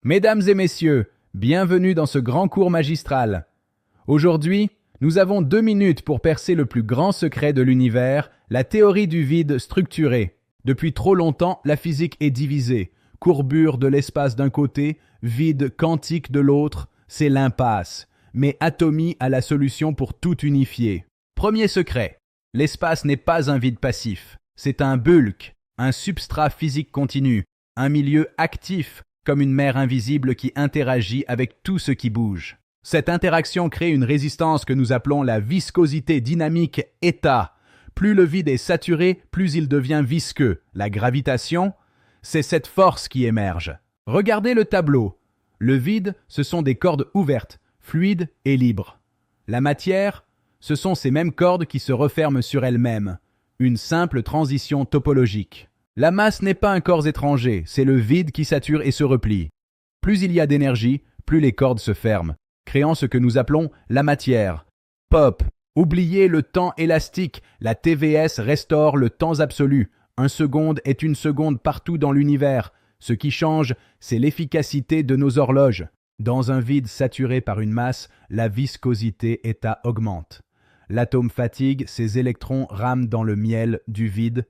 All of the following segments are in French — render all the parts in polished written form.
Mesdames et messieurs, bienvenue dans ce grand cours magistral. Aujourd'hui, nous avons 2 minutes pour percer le plus grand secret de l'univers, la théorie du vide structuré. Depuis trop longtemps, la physique est divisée. Courbure de l'espace d'un côté, vide quantique de l'autre, c'est l'impasse. Mais Atomy a la solution pour tout unifier. Premier secret, l'espace n'est pas un vide passif, c'est un bulk, un substrat physique continu, un milieu actif, comme une mer invisible qui interagit avec tout ce qui bouge. Cette interaction crée une résistance que nous appelons la viscosité dynamique état. Plus le vide est saturé, plus il devient visqueux. La gravitation, c'est cette force qui émerge. Regardez le tableau. Le vide, ce sont des cordes ouvertes, fluides et libres. La matière, ce sont ces mêmes cordes qui se referment sur elles-mêmes. Une simple transition topologique. La masse n'est pas un corps étranger, c'est le vide qui sature et se replie. Plus il y a d'énergie, plus les cordes se ferment, créant ce que nous appelons la matière. Pop, oubliez le temps élastique, la TVS restaure le temps absolu. 1 seconde est 1 seconde partout dans l'univers. Ce qui change, c'est l'efficacité de nos horloges. Dans un vide saturé par une masse, la viscosité état augmente. L'atome fatigue, ses électrons rament dans le miel du vide.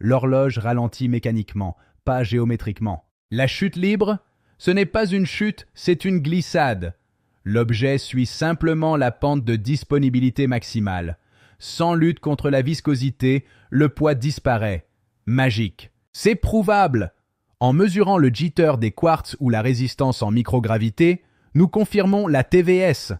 L'horloge ralentit mécaniquement, pas géométriquement. La chute libre, ce n'est pas une chute, c'est une glissade. L'objet suit simplement la pente de disponibilité maximale. Sans lutte contre la viscosité, le poids disparaît. Magique. C'est prouvable. En mesurant le jitter des quartz ou la résistance en microgravité, nous confirmons la TVS.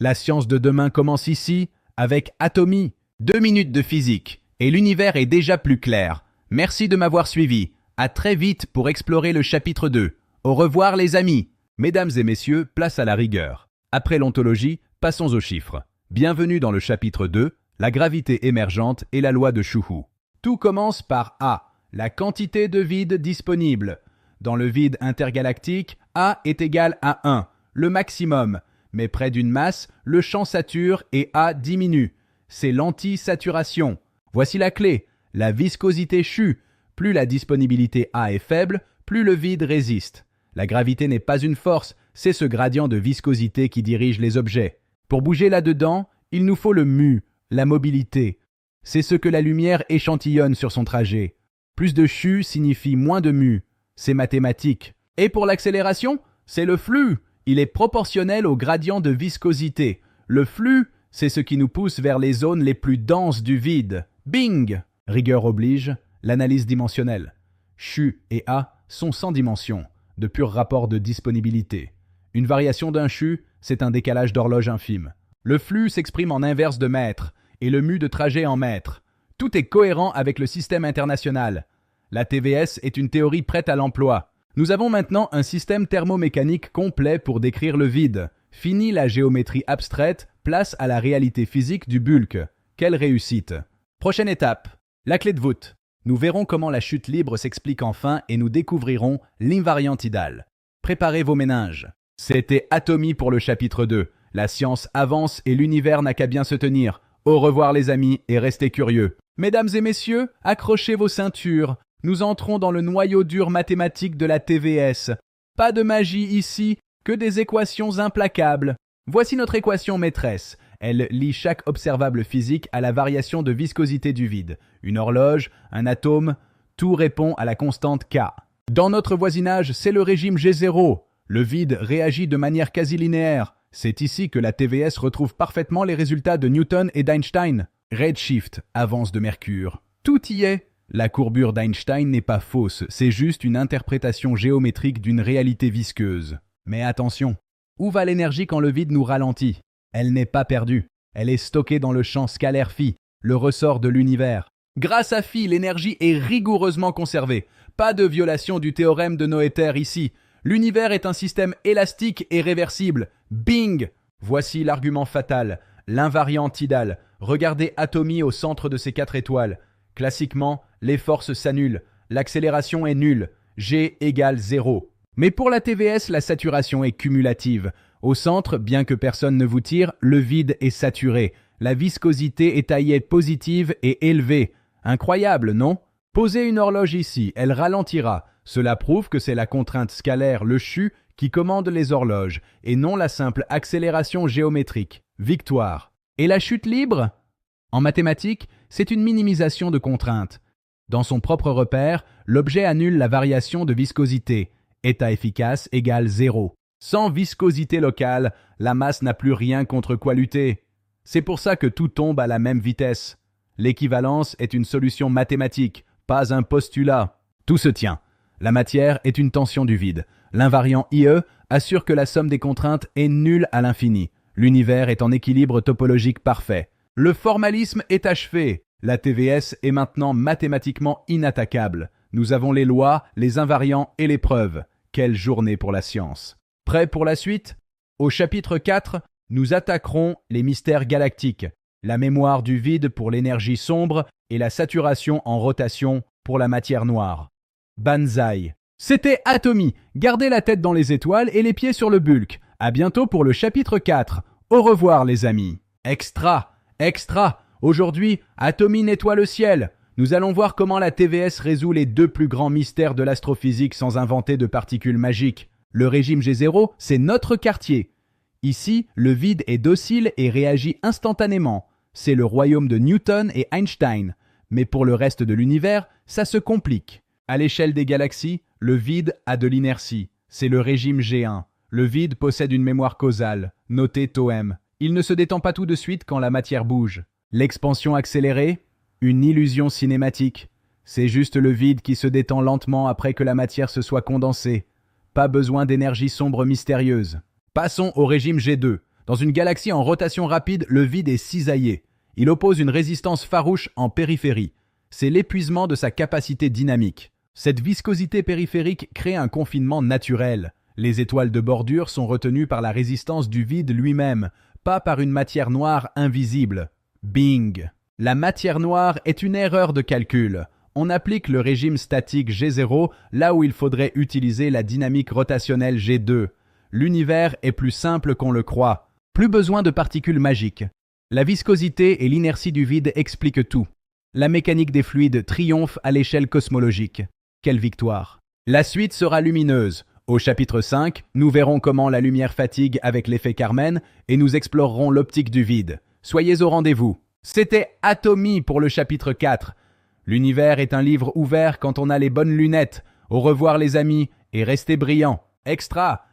La science de demain commence ici, avec Atomy. 2 minutes de physique, et l'univers est déjà plus clair. Merci de m'avoir suivi. À très vite pour explorer le chapitre 2. Au revoir les amis. Mesdames et messieurs, place à la rigueur. Après l'ontologie, passons aux chiffres. Bienvenue dans le chapitre 2, la gravité émergente et la loi de Shuhu. Tout commence par A, la quantité de vide disponible. Dans le vide intergalactique, A est égal à 1, le maximum. Mais près d'une masse, le champ sature et A diminue. C'est l'anti-saturation. Voici la clé. La viscosité chue. Plus la disponibilité A est faible, plus le vide résiste. La gravité n'est pas une force, c'est ce gradient de viscosité qui dirige les objets. Pour bouger là-dedans, il nous faut le mu, la mobilité. C'est ce que la lumière échantillonne sur son trajet. Plus de chu signifie moins de mu. C'est mathématique. Et pour l'accélération, c'est le flux. Il est proportionnel au gradient de viscosité. Le flux, c'est ce qui nous pousse vers les zones les plus denses du vide. Bing! Rigueur oblige, l'analyse dimensionnelle. Chu et A sont sans dimension, de purs rapports de disponibilité. Une variation d'un chu, c'est un décalage d'horloge infime. Le flux s'exprime en inverse de mètre, et le mu de trajet en mètre. Tout est cohérent avec le système international. La TVS est une théorie prête à l'emploi. Nous avons maintenant un système thermomécanique complet pour décrire le vide. Fini la géométrie abstraite, place à la réalité physique du bulk. Quelle réussite! Prochaine étape. La clé de voûte. Nous verrons comment la chute libre s'explique enfin et nous découvrirons l'invariant tidal. Préparez vos méninges. C'était Atomy pour le chapitre 2. La science avance et l'univers n'a qu'à bien se tenir. Au revoir les amis et restez curieux. Mesdames et messieurs, accrochez vos ceintures. Nous entrons dans le noyau dur mathématique de la TVS. Pas de magie ici, que des équations implacables. Voici notre équation maîtresse. Elle lie chaque observable physique à la variation de viscosité du vide. Une horloge, un atome, tout répond à la constante K. Dans notre voisinage, c'est le régime G0. Le vide réagit de manière quasi linéaire. C'est ici que la TVS retrouve parfaitement les résultats de Newton et d'Einstein. Redshift, avance de Mercure. Tout y est. La courbure d'Einstein n'est pas fausse, c'est juste une interprétation géométrique d'une réalité visqueuse. Mais attention, où va l'énergie quand le vide nous ralentit? Elle n'est pas perdue, elle est stockée dans le champ scalaire phi, le ressort de l'univers. Grâce à phi, l'énergie est rigoureusement conservée. Pas de violation du théorème de Noether ici. L'univers est un système élastique et réversible. Bing! Voici l'argument fatal, l'invariant tidal. Regardez Atomy au centre de ces 4 étoiles. Classiquement, les forces s'annulent. L'accélération est nulle. G égale 0. Mais pour la TVS, la saturation est cumulative. Au centre, bien que personne ne vous tire, le vide est saturé. La viscosité est taillée positive et élevée. Incroyable, non? Posez une horloge ici, elle ralentira. Cela prouve que c'est la contrainte scalaire, le chu, qui commande les horloges et non la simple accélération géométrique. Victoire. Et la chute libre? En mathématiques, c'est une minimisation de contraintes. Dans son propre repère, l'objet annule la variation de viscosité. État efficace égale 0. Sans viscosité locale, la masse n'a plus rien contre quoi lutter. C'est pour ça que tout tombe à la même vitesse. L'équivalence est une solution mathématique, pas un postulat. Tout se tient. La matière est une tension du vide. L'invariant IE assure que la somme des contraintes est nulle à l'infini. L'univers est en équilibre topologique parfait. Le formalisme est achevé. La TVS est maintenant mathématiquement inattaquable. Nous avons les lois, les invariants et les preuves. Quelle journée pour la science! Prêt pour la suite? Au chapitre 4, nous attaquerons les mystères galactiques, la mémoire du vide pour l'énergie sombre et la saturation en rotation pour la matière noire. Banzai. C'était Atomy. Gardez la tête dans les étoiles et les pieds sur le bulk. À bientôt pour le chapitre 4. Au revoir les amis. Extra. Aujourd'hui, Atomy nettoie le ciel. Nous allons voir comment la TVS résout les deux plus grands mystères de l'astrophysique sans inventer de particules magiques. Le régime G0, c'est notre quartier. Ici, le vide est docile et réagit instantanément. C'est le royaume de Newton et Einstein. Mais pour le reste de l'univers, ça se complique. À l'échelle des galaxies, le vide a de l'inertie. C'est le régime G1. Le vide possède une mémoire causale, notée τm. Il ne se détend pas tout de suite quand la matière bouge. L'expansion accélérée, une illusion cinématique. C'est juste le vide qui se détend lentement après que la matière se soit condensée. Pas besoin d'énergie sombre mystérieuse. Passons au régime G2. Dans une galaxie en rotation rapide, le vide est cisaillé. Il oppose une résistance farouche en périphérie. C'est l'épuisement de sa capacité dynamique. Cette viscosité périphérique crée un confinement naturel. Les étoiles de bordure sont retenues par la résistance du vide lui-même, pas par une matière noire invisible. Bing! La matière noire est une erreur de calcul. On applique le régime statique G0 là où il faudrait utiliser la dynamique rotationnelle G2. L'univers est plus simple qu'on le croit. Plus besoin de particules magiques. La viscosité et l'inertie du vide expliquent tout. La mécanique des fluides triomphe à l'échelle cosmologique. Quelle victoire! La suite sera lumineuse. Au chapitre 5, nous verrons comment la lumière fatigue avec l'effet Carmen et nous explorerons l'optique du vide. Soyez au rendez-vous. C'était Atomy pour le chapitre 4. L'univers est un livre ouvert quand on a les bonnes lunettes. Au revoir les amis et restez brillants. Extra!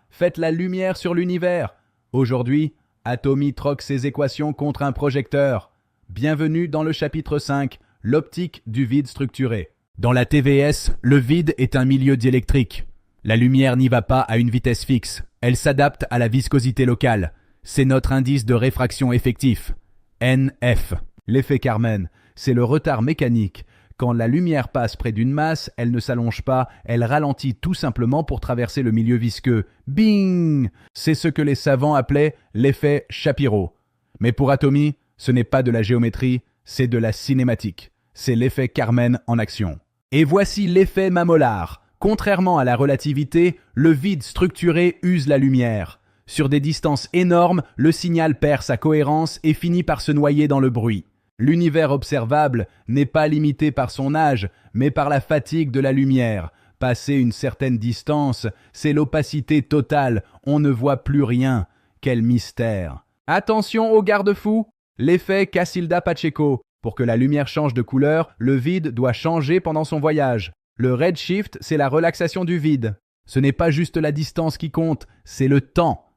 Faites la lumière sur l'univers. Aujourd'hui, Atomy troque ses équations contre un projecteur. Bienvenue dans le chapitre 5, l'optique du vide structuré. Dans la TVS, le vide est un milieu diélectrique. La lumière n'y va pas à une vitesse fixe. Elle s'adapte à la viscosité locale. C'est notre indice de réfraction effectif. NF. L'effet Carmen, c'est le retard mécanique. Quand la lumière passe près d'une masse, elle ne s'allonge pas, elle ralentit tout simplement pour traverser le milieu visqueux. Bing! C'est ce que les savants appelaient l'effet Shapiro. Mais pour Atomy, ce n'est pas de la géométrie, c'est de la cinématique. C'est l'effet Carmen en action. Et voici l'effet Mamolar. Contrairement à la relativité, le vide structuré use la lumière. Sur des distances énormes, le signal perd sa cohérence et finit par se noyer dans le bruit. L'univers observable n'est pas limité par son âge, mais par la fatigue de la lumière. Passé une certaine distance, c'est l'opacité totale, on ne voit plus rien. Quel mystère! Attention aux garde-fous! L'effet Casilda-Pacheco. Pour que la lumière change de couleur, le vide doit changer pendant son voyage. Le redshift, c'est la relaxation du vide. Ce n'est pas juste la distance qui compte, c'est le temps.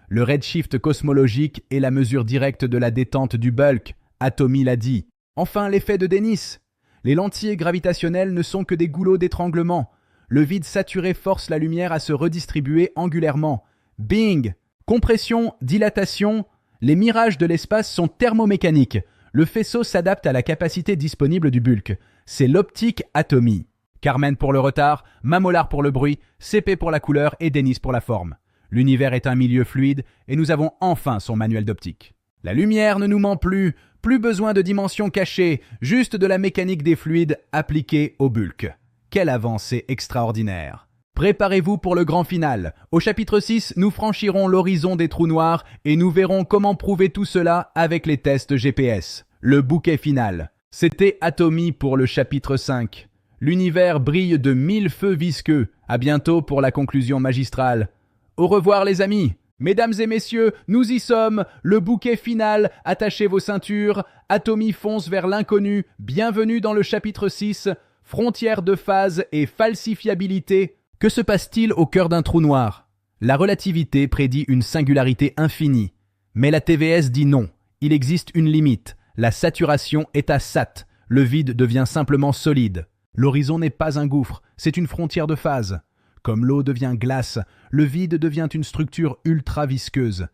Le redshift cosmologique est la mesure directe de la détente du bulk. Atomy l'a dit. Enfin, l'effet de Dennis. Les lentilles gravitationnelles ne sont que des goulots d'étranglement. Le vide saturé force la lumière à se redistribuer angulairement. Bing! Compression, dilatation. Les mirages de l'espace sont thermomécaniques. Le faisceau s'adapte à la capacité disponible du bulk. C'est l'optique Atomy. Carmen pour le retard, Mamolar pour le bruit, CP pour la couleur et Dennis pour la forme. L'univers est un milieu fluide et nous avons enfin son manuel d'optique. La lumière ne nous ment plus, plus besoin de dimensions cachées, juste de la mécanique des fluides appliquée au bulk. Quelle avancée extraordinaire! Préparez-vous pour le grand final. Au chapitre 6, nous franchirons l'horizon des trous noirs et nous verrons comment prouver tout cela avec les tests GPS. Le bouquet final. C'était Atomy pour le chapitre 5. L'univers brille de 1000 feux visqueux. À bientôt pour la conclusion magistrale. Au revoir les amis. Mesdames et messieurs, nous y sommes, le bouquet final, attachez vos ceintures, Atomy fonce vers l'inconnu, bienvenue dans le chapitre 6, frontières de phase et falsifiabilité. Que se passe-t-il au cœur d'un trou noir? La relativité prédit une singularité infinie, mais la TVS dit non, il existe une limite, la saturation est à sat, le vide devient simplement solide. L'horizon n'est pas un gouffre, c'est une frontière de phase. Comme l'eau devient glace, le vide devient une structure ultra visqueuse.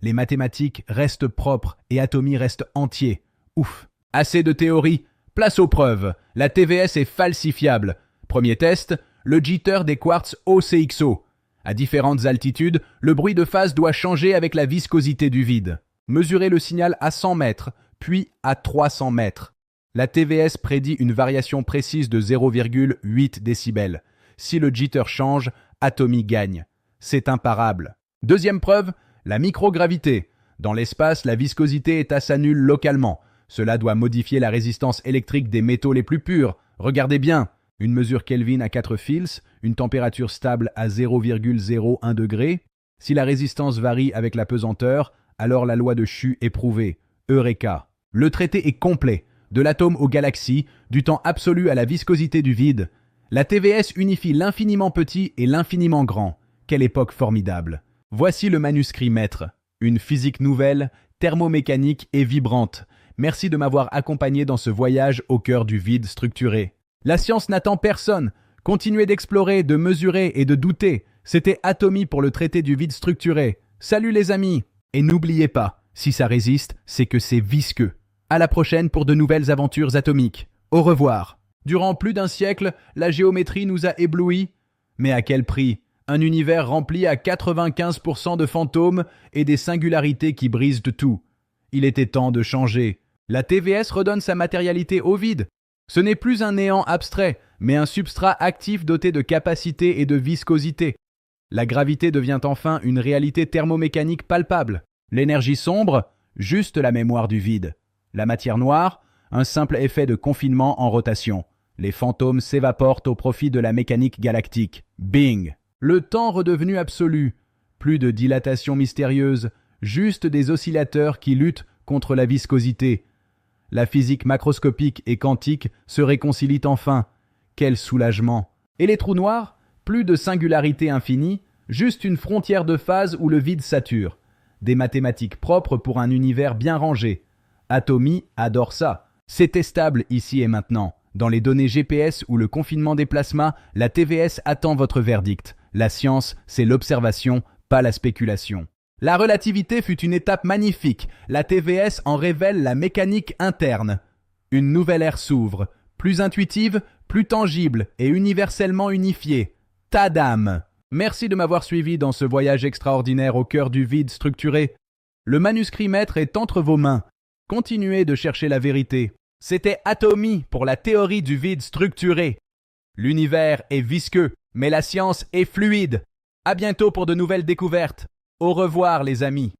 Les mathématiques restent propres et Atomy reste entier. Ouf. Assez de théorie. Place aux preuves. La TVS est falsifiable. Premier test, le jitter des quartz OCXO. À différentes altitudes, le bruit de phase doit changer avec la viscosité du vide. Mesurez le signal à 100 mètres, puis à 300 mètres. La TVS prédit une variation précise de 0,8 décibels. Si le jitter change, Atomy gagne. C'est imparable. Deuxième preuve, la microgravité. Dans l'espace, la viscosité est à sa nulle localement. Cela doit modifier la résistance électrique des métaux les plus purs. Regardez bien, une mesure Kelvin à 4 fils, une température stable à 0,01 degré. Si la résistance varie avec la pesanteur, alors la loi de Shu est prouvée. Eureka. Le traité est complet. De l'atome aux galaxies, du temps absolu à la viscosité du vide. La TVS unifie l'infiniment petit et l'infiniment grand. Quelle époque formidable. Voici le manuscrit maître. Une physique nouvelle, thermomécanique et vibrante. Merci de m'avoir accompagné dans ce voyage au cœur du vide structuré. La science n'attend personne. Continuez d'explorer, de mesurer et de douter. C'était Atomy pour le traité du vide structuré. Salut les amis. Et n'oubliez pas, si ça résiste, c'est que c'est visqueux. À la prochaine pour de nouvelles aventures atomiques. Au revoir. Durant plus d'un siècle, la géométrie nous a éblouis. Mais à quel prix? Un univers rempli à 95% de fantômes et des singularités qui brisent tout. Il était temps de changer. La TVS redonne sa matérialité au vide. Ce n'est plus un néant abstrait, mais un substrat actif doté de capacité et de viscosité. La gravité devient enfin une réalité thermomécanique palpable. L'énergie sombre, juste la mémoire du vide. La matière noire, un simple effet de confinement en rotation. Les fantômes s'évaporent au profit de la mécanique galactique. Bing! Le temps redevenu absolu. Plus de dilatation mystérieuse, juste des oscillateurs qui luttent contre la viscosité. La physique macroscopique et quantique se réconcilient enfin. Quel soulagement! Et les trous noirs? Plus de singularité infinie, juste une frontière de phase où le vide sature. Des mathématiques propres pour un univers bien rangé. Atomy adore ça. C'est testable ici et maintenant. Dans les données GPS ou le confinement des plasmas, la TVS attend votre verdict. La science, c'est l'observation, pas la spéculation. La relativité fut une étape magnifique. La TVS en révèle la mécanique interne. Une nouvelle ère s'ouvre, plus intuitive, plus tangible et universellement unifiée. Tadam! Merci de m'avoir suivi dans ce voyage extraordinaire au cœur du vide structuré. Le manuscrit maître est entre vos mains. Continuez de chercher la vérité. C'était Atomy pour la théorie du vide structuré. L'univers est visqueux, mais la science est fluide. À bientôt pour de nouvelles découvertes. Au revoir les amis.